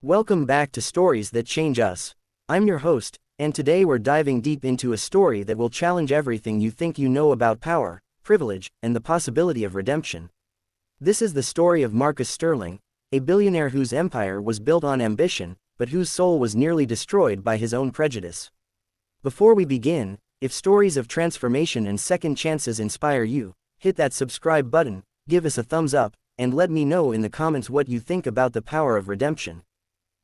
Welcome back to Stories That Change Us. I'm your host, and today we're diving deep into a story that will challenge everything you think you know about power, privilege, and the possibility of redemption. This is the story of Marcus Sterling, a billionaire whose empire was built on ambition, but whose soul was nearly destroyed by his own prejudice. Before we begin, if stories of transformation and second chances inspire you, hit that subscribe button, give us a thumbs up, and let me know in the comments what you think about the power of redemption.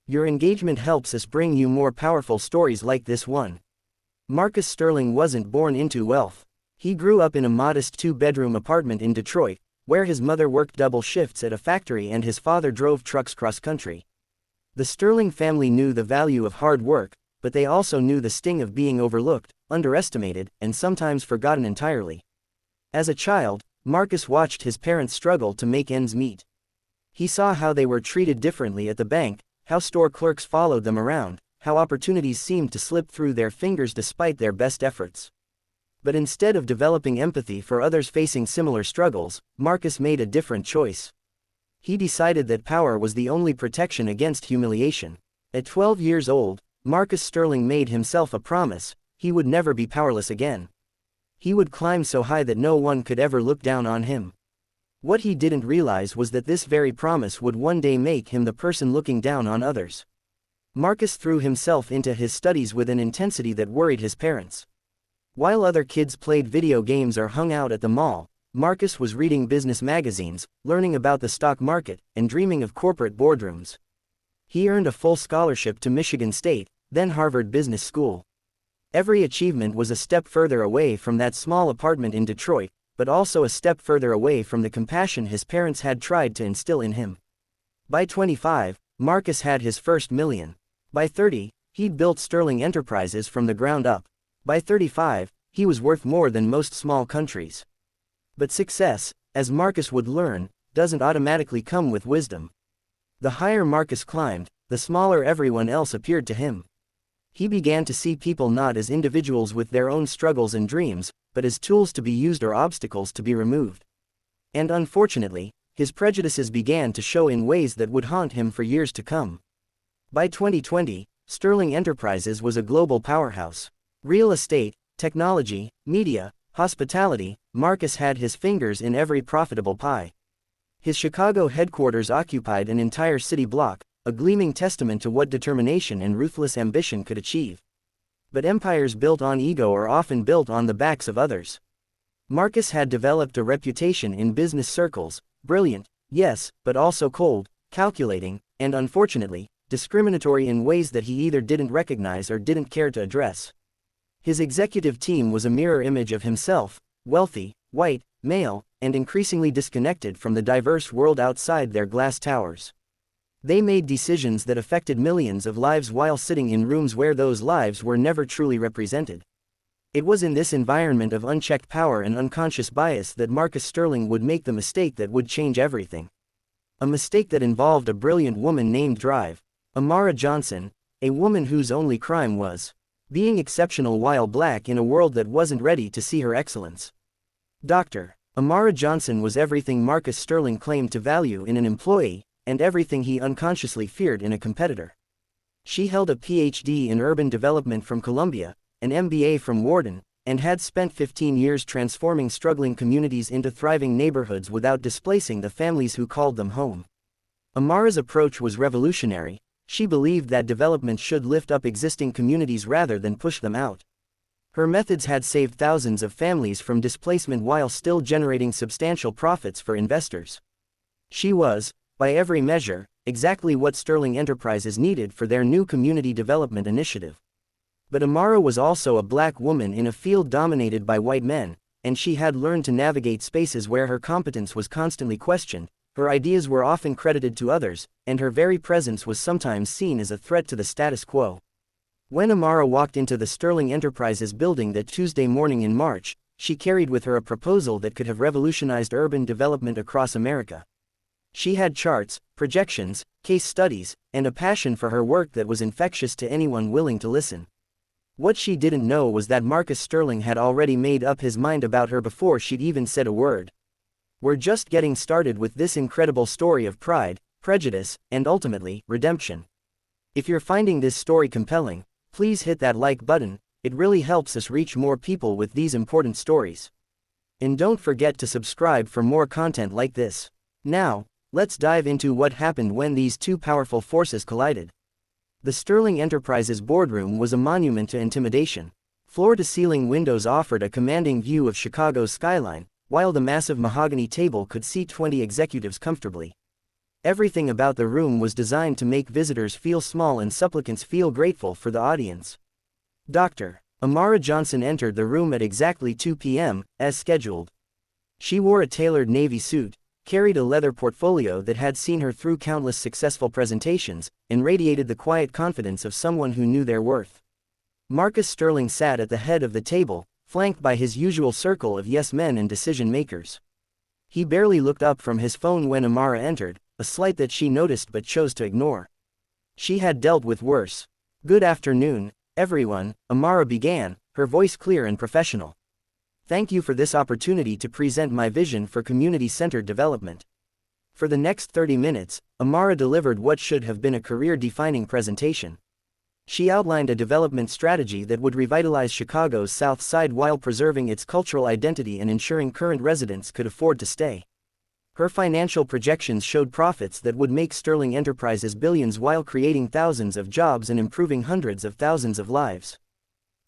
Your engagement helps us bring you more powerful stories like this one. Marcus Sterling wasn't born into wealth. He grew up in a modest two-bedroom apartment in Detroit, where his mother worked double shifts at a factory and his father drove trucks cross-country. The Sterling family knew the value of hard work, but they also knew the sting of being overlooked, underestimated, and sometimes forgotten entirely. As a child, Marcus watched his parents struggle to make ends meet. He saw how they were treated differently at the bank, how store clerks followed them around, how opportunities seemed to slip through their fingers despite their best efforts. But instead of developing empathy for others facing similar struggles, Marcus made a different choice. He decided that power was the only protection against humiliation. At 12 years old, Marcus Sterling made himself a promise: he would never be powerless again. He would climb so high that no one could ever look down on him. What he didn't realize was that this very promise would one day make him the person looking down on others. Marcus threw himself into his studies with an intensity that worried his parents. While other kids played video games or hung out at the mall, Marcus was reading business magazines, learning about the stock market, and dreaming of corporate boardrooms. He earned a full scholarship to Michigan State, then Harvard Business School. Every achievement was a step further away from that small apartment in Detroit, but also a step further away from the compassion his parents had tried to instill in him. By 25, Marcus had his first million. By 30, he'd built Sterling Enterprises from the ground up. By 35, he was worth more than most small countries. But success, as Marcus would learn, doesn't automatically come with wisdom. The higher Marcus climbed, the smaller everyone else appeared to him. He began to see people not as individuals with their own struggles and dreams, but as tools to be used or obstacles to be removed. And unfortunately, his prejudices began to show in ways that would haunt him for years to come. By 2020, Sterling Enterprises was a global powerhouse. Real estate, technology, media, hospitality, Marcus had his fingers in every profitable pie. His Chicago headquarters occupied an entire city block, a gleaming testament to what determination and ruthless ambition could achieve. But empires built on ego are often built on the backs of others. Marcus had developed a reputation in business circles: brilliant, yes, but also cold, calculating, and unfortunately, discriminatory in ways that he either didn't recognize or didn't care to address. His executive team was a mirror image of himself: wealthy, white, male, and increasingly disconnected from the diverse world outside their glass towers. They made decisions that affected millions of lives while sitting in rooms where those lives were never truly represented. It was in this environment of unchecked power and unconscious bias that Marcus Sterling would make the mistake that would change everything. A mistake that involved a brilliant woman named Amara Johnson, a woman whose only crime was being exceptional while black in a world that wasn't ready to see her excellence. Dr. Amara Johnson was everything Marcus Sterling claimed to value in an employee, and everything he unconsciously feared in a competitor. She held a PhD in urban development from Columbia, an MBA from Wharton, and had spent 15 years transforming struggling communities into thriving neighborhoods without displacing the families who called them home. Amara's approach was revolutionary. She believed that development should lift up existing communities rather than push them out. Her methods had saved thousands of families from displacement while still generating substantial profits for investors. She was, by every measure, exactly what Sterling Enterprises needed for their new community development initiative. But Amara was also a black woman in a field dominated by white men, and she had learned to navigate spaces where her competence was constantly questioned, her ideas were often credited to others, and her very presence was sometimes seen as a threat to the status quo. When Amara walked into the Sterling Enterprises building that Tuesday morning in March, she carried with her a proposal that could have revolutionized urban development across America. She had charts, projections, case studies, and a passion for her work that was infectious to anyone willing to listen. What she didn't know was that Marcus Sterling had already made up his mind about her before she'd even said a word. We're just getting started with this incredible story of pride, prejudice, and ultimately, redemption. If you're finding this story compelling, please hit that like button, it really helps us reach more people with these important stories. And don't forget to subscribe for more content like this. Now, let's dive into what happened when these two powerful forces collided. The Sterling Enterprises boardroom was a monument to intimidation. Floor-to-ceiling windows offered a commanding view of Chicago's skyline, while the massive mahogany table could seat 20 executives comfortably. Everything about the room was designed to make visitors feel small and supplicants feel grateful for the audience. Dr. Amara Johnson entered the room at exactly 2 p.m., as scheduled. She wore a tailored navy suit, carried a leather portfolio that had seen her through countless successful presentations, and radiated the quiet confidence of someone who knew their worth. Marcus Sterling sat at the head of the table, flanked by his usual circle of yes-men and decision-makers. He barely looked up from his phone when Amara entered, a slight that she noticed but chose to ignore. She had dealt with worse. "Good afternoon, everyone," Amara began, her voice clear and professional. "Thank you for this opportunity to present my vision for community-centered development." For the next 30 minutes, Amara delivered what should have been a career-defining presentation. She outlined a development strategy that would revitalize Chicago's South Side while preserving its cultural identity and ensuring current residents could afford to stay. Her financial projections showed profits that would make Sterling Enterprises billions while creating thousands of jobs and improving hundreds of thousands of lives.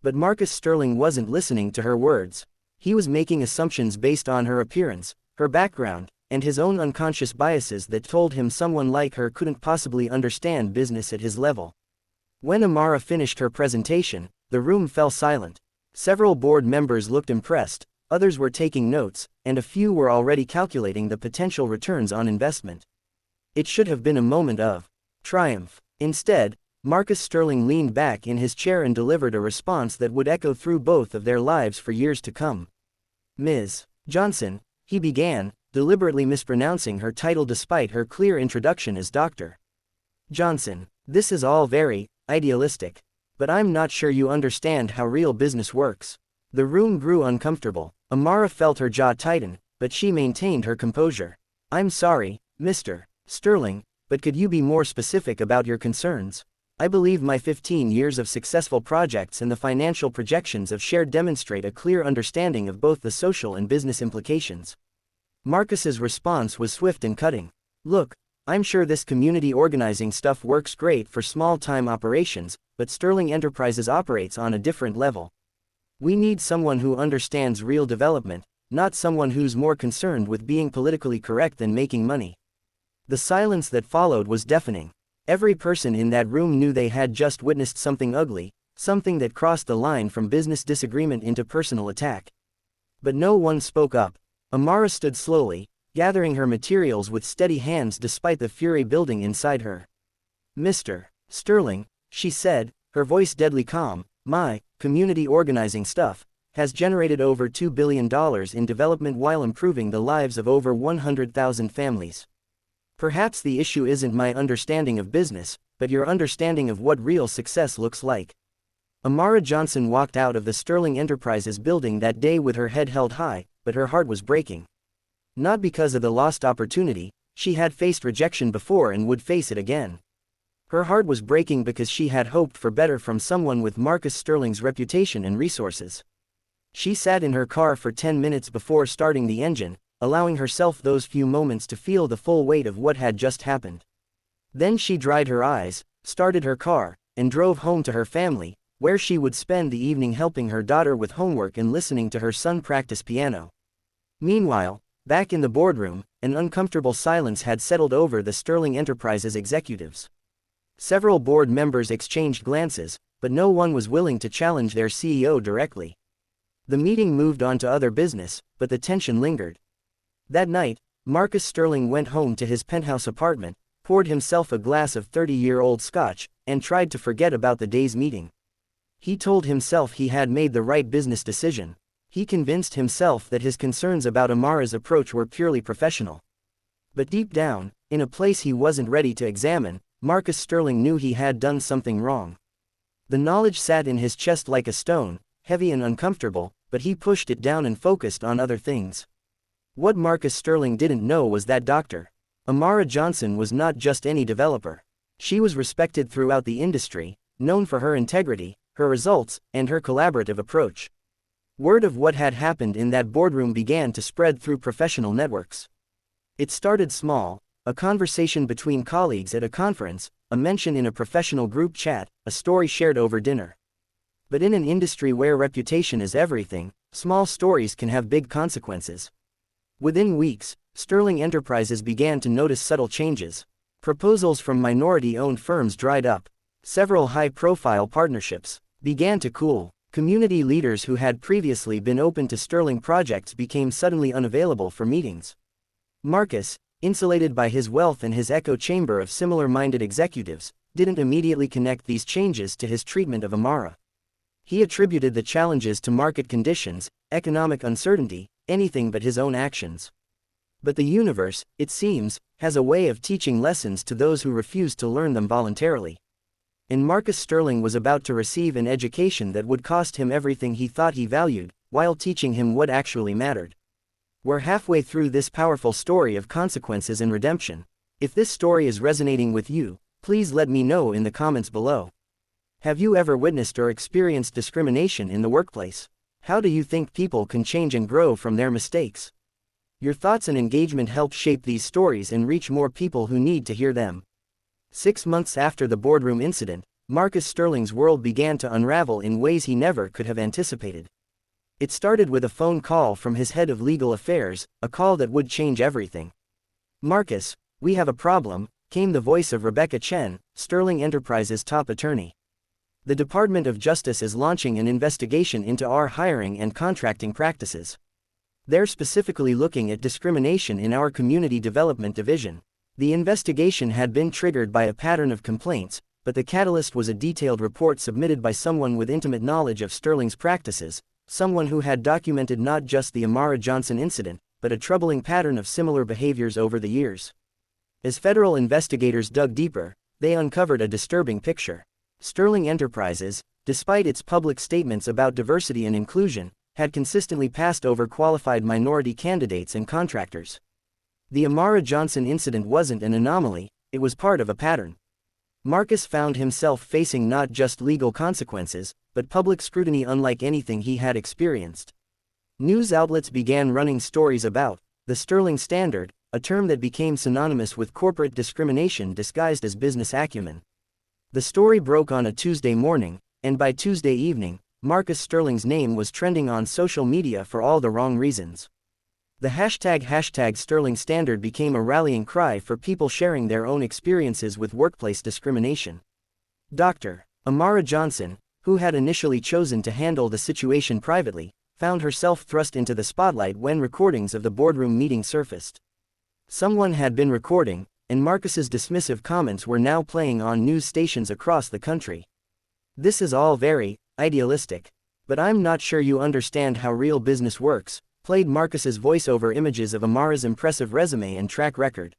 But Marcus Sterling wasn't listening to her words. He was making assumptions based on her appearance, her background, and his own unconscious biases that told him someone like her couldn't possibly understand business at his level. When Amara finished her presentation, the room fell silent. Several board members looked impressed, others were taking notes, and a few were already calculating the potential returns on investment. It should have been a moment of triumph. Instead, Marcus Sterling leaned back in his chair and delivered a response that would echo through both of their lives for years to come. "Ms. Johnson," he began, deliberately mispronouncing her title despite her clear introduction as Dr. Johnson. "This is all very idealistic. But I'm not sure you understand how real business works." The room grew uncomfortable. Amara felt her jaw tighten, but she maintained her composure. "I'm sorry, Mr. Sterling, but could you be more specific about your concerns? I believe my 15 years of successful projects and the financial projections I've shared demonstrate a clear understanding of both the social and business implications." Marcus's response was swift and cutting. "Look, I'm sure this community organizing stuff works great for small-time operations, but Sterling Enterprises operates on a different level. We need someone who understands real development, not someone who's more concerned with being politically correct than making money." The silence that followed was deafening. Every person in that room knew they had just witnessed something ugly, something that crossed the line from business disagreement into personal attack. But no one spoke up. Amara stood slowly, gathering her materials with steady hands despite the fury building inside her. "Mr. Sterling," she said, her voice deadly calm, "my community organizing stuff has generated over $2 billion in development while improving the lives of over 100,000 families. Perhaps the issue isn't my understanding of business, but your understanding of what real success looks like." Amara Johnson walked out of the Sterling Enterprises building that day with her head held high, but her heart was breaking. Not because of the lost opportunity, she had faced rejection before and would face it again. Her heart was breaking because she had hoped for better from someone with Marcus Sterling's reputation and resources. She sat in her car for 10 minutes before starting the engine, allowing herself those few moments to feel the full weight of what had just happened. Then she dried her eyes, started her car, and drove home to her family, where she would spend the evening helping her daughter with homework and listening to her son practice piano. Meanwhile, back in the boardroom, an uncomfortable silence had settled over the Sterling Enterprises executives. Several board members exchanged glances, but no one was willing to challenge their CEO directly. The meeting moved on to other business, but the tension lingered. That night, Marcus Sterling went home to his penthouse apartment, poured himself a glass of 30-year-old scotch, and tried to forget about the day's meeting. He told himself he had made the right business decision. He convinced himself that his concerns about Amara's approach were purely professional. But deep down, in a place he wasn't ready to examine, Marcus Sterling knew he had done something wrong. The knowledge sat in his chest like a stone, heavy and uncomfortable, but he pushed it down and focused on other things. What Marcus Sterling didn't know was that Dr. Amara Johnson was not just any developer. She was respected throughout the industry, known for her integrity, her results, and her collaborative approach. Word of what had happened in that boardroom began to spread through professional networks. It started small, a conversation between colleagues at a conference, a mention in a professional group chat, a story shared over dinner. But in an industry where reputation is everything, small stories can have big consequences. Within weeks, Sterling Enterprises began to notice subtle changes. Proposals from minority-owned firms dried up. Several high-profile partnerships began to cool. Community leaders who had previously been open to Sterling projects became suddenly unavailable for meetings. Marcus, insulated by his wealth and his echo chamber of similar-minded executives, didn't immediately connect these changes to his treatment of Amara. He attributed the challenges to market conditions, economic uncertainty, anything but his own actions. But the universe, it seems, has a way of teaching lessons to those who refuse to learn them voluntarily. And Marcus Sterling was about to receive an education that would cost him everything he thought he valued, while teaching him what actually mattered. We're halfway through this powerful story of consequences and redemption. If this story is resonating with you, please let me know in the comments below. Have you ever witnessed or experienced discrimination in the workplace? How do you think people can change and grow from their mistakes? Your thoughts and engagement help shape these stories and reach more people who need to hear them. 6 months after the boardroom incident, Marcus Sterling's world began to unravel in ways he never could have anticipated. It started with a phone call from his head of legal affairs, a call that would change everything. "Marcus, we have a problem," came the voice of Rebecca Chen, Sterling Enterprises' top attorney. "The Department of Justice is launching an investigation into our hiring and contracting practices. They're specifically looking at discrimination in our community development division." The investigation had been triggered by a pattern of complaints, but the catalyst was a detailed report submitted by someone with intimate knowledge of Sterling's practices, someone who had documented not just the Amara Johnson incident, but a troubling pattern of similar behaviors over the years. As federal investigators dug deeper, they uncovered a disturbing picture. Sterling Enterprises, despite its public statements about diversity and inclusion, had consistently passed over qualified minority candidates and contractors. The Amara Johnson incident wasn't an anomaly, it was part of a pattern. Marcus found himself facing not just legal consequences, but public scrutiny unlike anything he had experienced. News outlets began running stories about the Sterling Standard, a term that became synonymous with corporate discrimination disguised as business acumen. The story broke on a Tuesday morning, and by Tuesday evening, Marcus Sterling's name was trending on social media for all the wrong reasons. The hashtag Sterling Standard became a rallying cry for people sharing their own experiences with workplace discrimination. Dr. Amara Johnson, who had initially chosen to handle the situation privately, found herself thrust into the spotlight when recordings of the boardroom meeting surfaced. Someone had been recording, and Marcus's dismissive comments were now playing on news stations across the country. "This is all very idealistic. But I'm not sure you understand how real business works," played Marcus's voiceover images of Amara's impressive resume and track record.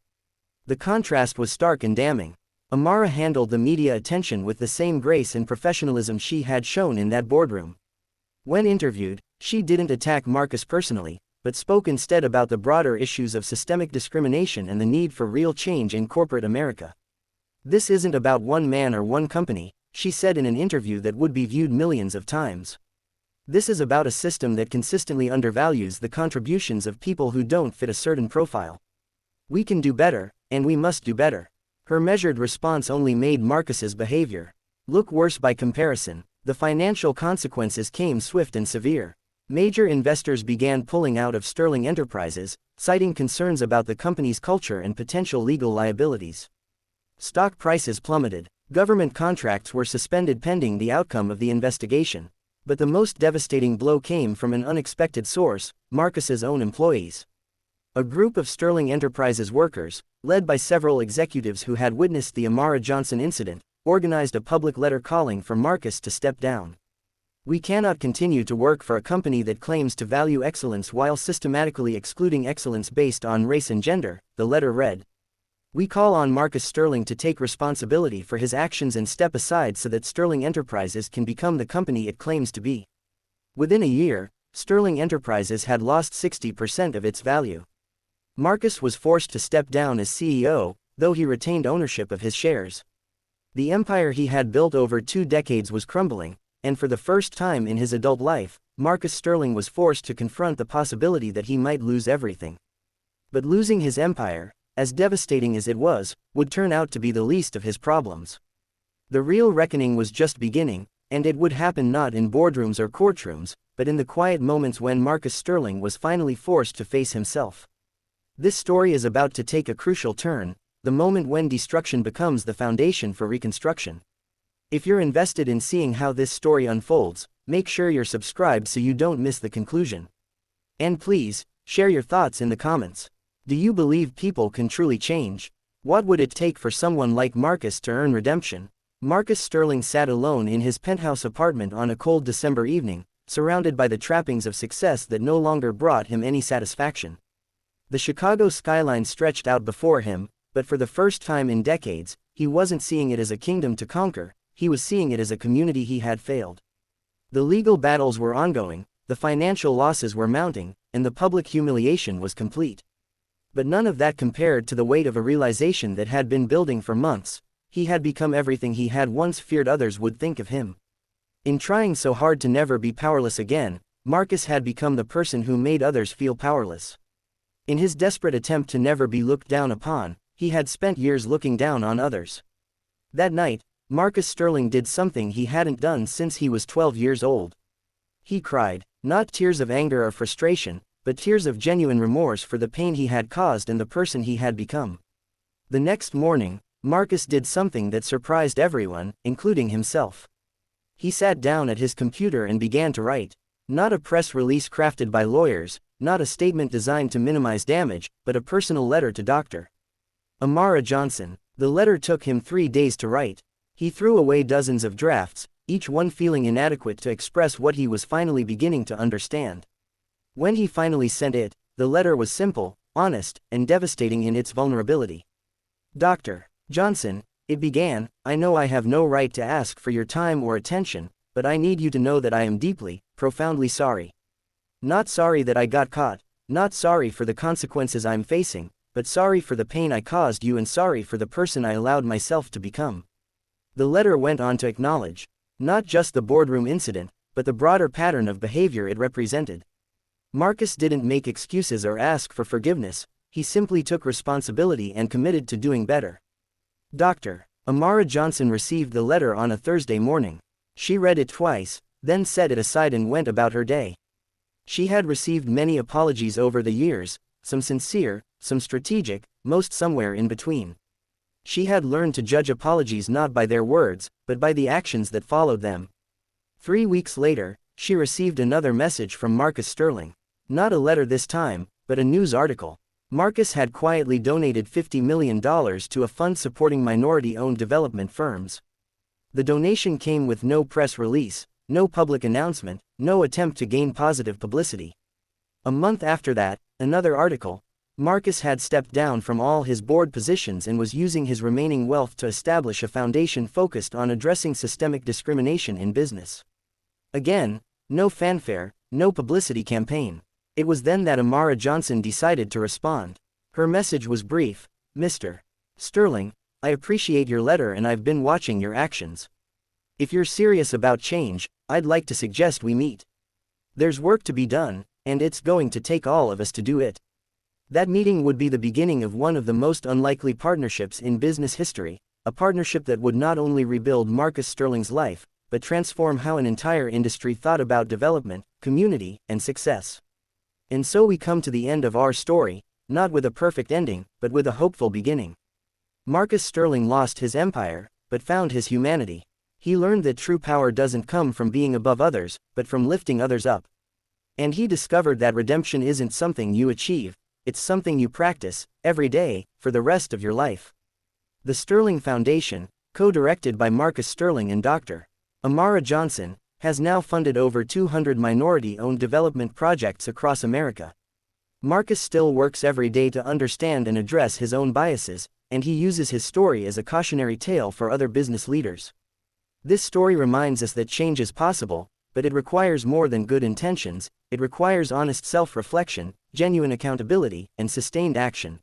The contrast was stark and damning. Amara handled the media attention with the same grace and professionalism she had shown in that boardroom. When interviewed, she didn't attack Marcus personally, but spoke instead about the broader issues of systemic discrimination and the need for real change in corporate America. "This isn't about one man or one company," she said in an interview that would be viewed millions of times. "This is about a system that consistently undervalues the contributions of people who don't fit a certain profile. We can do better, and we must do better." Her measured response only made Marcus's behavior look worse by comparison. The financial consequences came swift and severe. Major investors began pulling out of Sterling Enterprises, citing concerns about the company's culture and potential legal liabilities. Stock prices plummeted. Government contracts were suspended pending the outcome of the investigation. But the most devastating blow came from an unexpected source, Marcus's own employees. A group of Sterling Enterprises workers, led by several executives who had witnessed the Amara Johnson incident, organized a public letter calling for Marcus to step down. "We cannot continue to work for a company that claims to value excellence while systematically excluding excellence based on race and gender," the letter read. "We call on Marcus Sterling to take responsibility for his actions and step aside so that Sterling Enterprises can become the company it claims to be." Within a year, Sterling Enterprises had lost 60% of its value. Marcus was forced to step down as CEO, though he retained ownership of his shares. The empire he had built over 2 decades was crumbling, and for the first time in his adult life, Marcus Sterling was forced to confront the possibility that he might lose everything. But losing his empire, as devastating as it was, would turn out to be the least of his problems. The real reckoning was just beginning, and it would happen not in boardrooms or courtrooms, but in the quiet moments when Marcus Sterling was finally forced to face himself. This story is about to take a crucial turn, the moment when destruction becomes the foundation for reconstruction. If you're invested in seeing how this story unfolds, make sure you're subscribed so you don't miss the conclusion. And please, share your thoughts in the comments. Do you believe people can truly change? What would it take for someone like Marcus to earn redemption? Marcus Sterling sat alone in his penthouse apartment on a cold December evening, surrounded by the trappings of success that no longer brought him any satisfaction. The Chicago skyline stretched out before him, but for the first time in decades, he wasn't seeing it as a kingdom to conquer, he was seeing it as a community he had failed. The legal battles were ongoing, the financial losses were mounting, and the public humiliation was complete. But none of that compared to the weight of a realization that had been building for months: he had become everything he had once feared others would think of him. In trying so hard to never be powerless again, Marcus had become the person who made others feel powerless. In his desperate attempt to never be looked down upon, he had spent years looking down on others. That night, Marcus Sterling did something he hadn't done since he was 12 years old. He cried, not tears of anger or frustration, but tears of genuine remorse for the pain he had caused and the person he had become. The next morning, Marcus did something that surprised everyone, including himself. He sat down at his computer and began to write. Not a press release crafted by lawyers, not a statement designed to minimize damage, but a personal letter to Dr. Amara Johnson. The letter took him 3 days to write. He threw away dozens of drafts, each one feeling inadequate to express what he was finally beginning to understand. When he finally sent it, the letter was simple, honest, and devastating in its vulnerability. Dr. Johnson, it began, I know I have no right to ask for your time or attention, but I need you to know that I am deeply, profoundly sorry. Not sorry that I got caught, not sorry for the consequences I'm facing, but sorry for the pain I caused you and sorry for the person I allowed myself to become. The letter went on to acknowledge, not just the boardroom incident, but the broader pattern of behavior it represented. Marcus didn't make excuses or ask for forgiveness, he simply took responsibility and committed to doing better. Dr. Amara Johnson received the letter on a Thursday morning. She read it twice, then set it aside and went about her day. She had received many apologies over the years, some sincere, some strategic, most somewhere in between. She had learned to judge apologies not by their words, but by the actions that followed them. 3 weeks later, she received another message from Marcus Sterling. Not a letter this time, but a news article. Marcus had quietly donated $50 million to a fund supporting minority-owned development firms. The donation came with no press release, no public announcement, no attempt to gain positive publicity. A month after that, another article. Marcus had stepped down from all his board positions and was using his remaining wealth to establish a foundation focused on addressing systemic discrimination in business. Again, no fanfare, no publicity campaign. It was then that Amara Johnson decided to respond. Her message was brief: Mr. Sterling, I appreciate your letter and I've been watching your actions. If you're serious about change, I'd like to suggest we meet. There's work to be done, and it's going to take all of us to do it. That meeting would be the beginning of one of the most unlikely partnerships in business history, a partnership that would not only rebuild Marcus Sterling's life, but transform how an entire industry thought about development, community, and success. And so we come to the end of our story, not with a perfect ending, but with a hopeful beginning. Marcus Sterling lost his empire, but found his humanity. He learned that true power doesn't come from being above others, but from lifting others up. And he discovered that redemption isn't something you achieve, it's something you practice, every day, for the rest of your life. The Sterling Foundation, co-directed by Marcus Sterling and Dr. Amara Johnson, has now funded over 200 minority-owned development projects across America. Marcus still works every day to understand and address his own biases, and he uses his story as a cautionary tale for other business leaders. This story reminds us that change is possible, but it requires more than good intentions, it requires honest self-reflection, genuine accountability, and sustained action.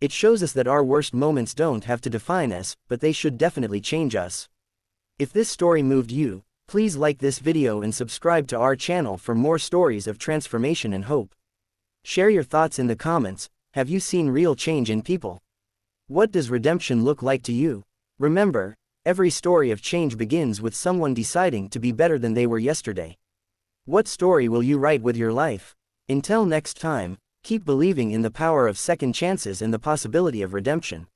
It shows us that our worst moments don't have to define us, but they should definitely change us. If this story moved you, please like this video and subscribe to our channel for more stories of transformation and hope. Share your thoughts in the comments. Have you seen real change in people? What does redemption look like to you? Remember, every story of change begins with someone deciding to be better than they were yesterday. What story will you write with your life? Until next time, keep believing in the power of second chances and the possibility of redemption.